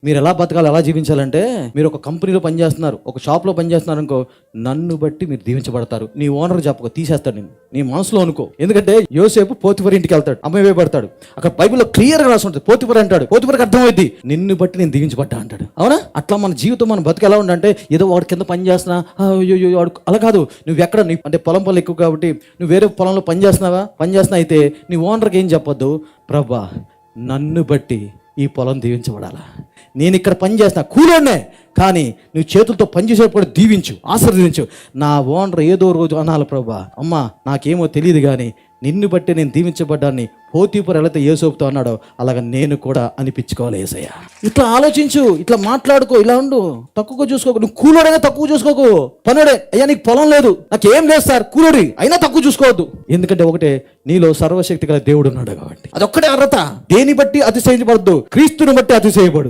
మీరు ఎలా బతకాలి, ఎలా జీవించాలంటే, మీరు ఒక కంపెనీలో పనిచేస్తున్నారు, ఒక షాప్లో పనిచేస్తున్నారు అనుకో, నన్ను బట్టి మీరు దీవించబడతారు. నీ ఓనర్ చెప్పక తీసేస్తాడు నేను, నీ మనసులో అనుకో. ఎందుకంటే యోసేపు పోతిఫర్ ఇంటికి వెళ్తాడు, అమ్మాయి పడతాడు. అక్కడ బైబిల్లో క్లియర్గా రాసి ఉంటుంది, పోతిఫర్ అంటాడు, పోతిఫర్కి అర్థమైంది నిన్ను బట్టి నేను దీవించబడ్డా అంటాడు. అవునా? అట్లా మన జీవితం, మన బతుకు ఎలా ఉందంటే, ఏదో వాడి కింద పని చేస్తున్నా, అయ్యో వాడు అలా కాదు. నువ్వు ఎక్కడ అంటే పొలం పనులు ఎక్కువ కాబట్టి నువ్వు వేరే పొలంలో పని చేస్తున్నా అయితే నీ ఓనర్కి ఏం చెప్పొద్దు, ప్రభా నన్ను బట్టి ఈ పొలం దీవించబడాలా, నేను ఇక్కడ పని చేస్తున్నా కూలోనే, కానీ నువ్వు చేతులతో పనిచేసేటప్పుడు దీవించు, ఆశీర్వదించు. నా ఓనర్ ఏదో రోజు అనాలి, ప్రభా అమ్మా నాకేమో తెలియదు కానీ నిన్ను బట్టి నేను దీవించబడ్డాన్ని పోతీఫర్ ఎలా యోసేపుతో అన్నాడో అలాగ నేను కూడా అనిపించుకోవాలి యేసయ్య. ఇట్లా ఆలోచించు, ఇట్లా మాట్లాడుకో, ఇలా ఉండు, తక్కువగా చూసుకోకు. నువ్వు కూలోడైనా తక్కువ చూసుకోకు, పనుడే. అయ్యా నీకు పొలం లేదు, నాకేం లేదు సార్, కూలోడి అయినా తక్కువ చూసుకోవద్దు. ఎందుకంటే ఒకటే, నీలో సర్వశక్తి గల దేవుడు ఉన్నాడు కాబట్టి. అదొక్కటే అర్హత. దేని బట్టి అతిశయించబడద్దు, క్రీస్తుని బట్టి అతిశయపడు.